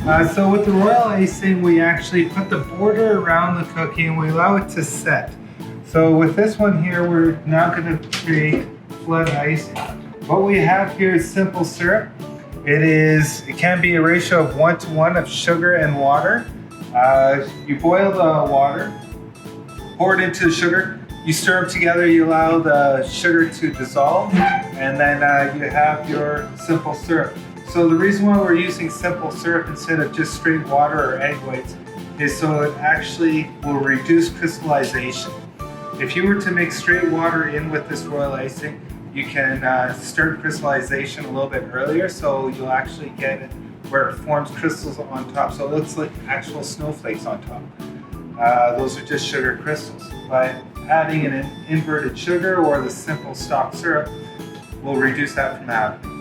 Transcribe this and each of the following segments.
So with the royal icing, we actually put the border around the cookie and we allow it to set. So with this one here, we're now going to create flood icing. What we have here is simple syrup. It can be a ratio of 1:1 of sugar and water. You boil the water, pour it into the sugar, you stir them together, you allow the sugar to dissolve, and then you have your simple syrup. So the reason why we're using simple syrup instead of just straight water or egg whites is so it actually will reduce crystallization. If you were to mix straight water in with this royal icing, you can start crystallization a little bit earlier, so you'll actually get it where it forms crystals on top. So it looks like actual snowflakes on top. Those are just sugar crystals. By adding an inverted sugar or the simple stock syrup, will reduce that from happening.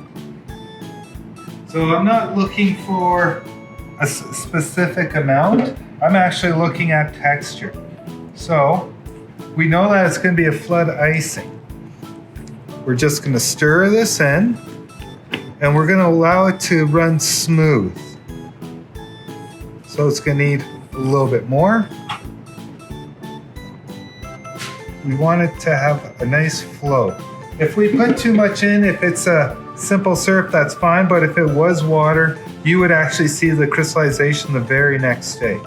So I'm not looking for a specific amount. I'm actually looking at texture. So we know that it's going to be a flood icing. We're just going to stir this in and we're going to allow it to run smooth. So it's going to need a little bit more. We want it to have a nice flow. If we put too much in, if it's a simple syrup, that's fine, but if it was water, you would actually see the crystallization the very next day.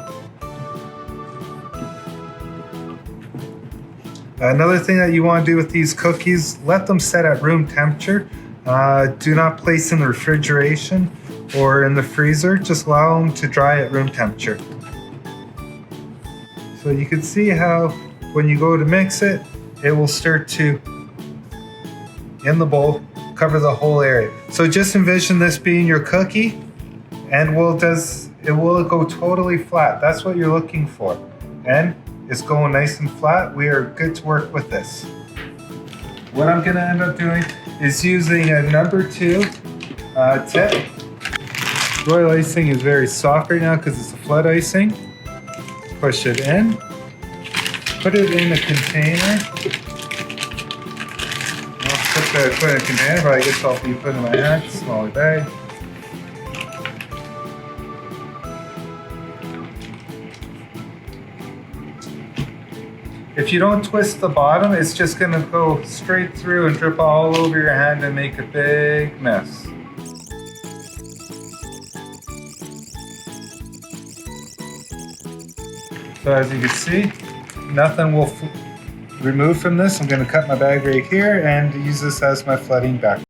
Another thing that you want to do with these cookies, let them set at room temperature. Do not place in the refrigeration or in the freezer. Just allow them to dry at room temperature. So you can see how when you go to mix it, it will start to, in the bowl, cover the whole area. So just envision this being your cookie and it will go totally flat. That's what you're looking for. And it's going nice and flat. We are good to work with this. What I'm gonna end up doing is using a number 2 tip. Royal icing is very soft right now because it's a flood icing. Push it in. Put it in a container. Put it in a container, but I guess I'll be putting it in my hand, smaller bag. If you don't twist the bottom, it's just gonna go straight through and drip all over your hand and make a big mess. So as you can see, nothing will remove from this. I'm gonna cut my bag right here and use this as my flooding back.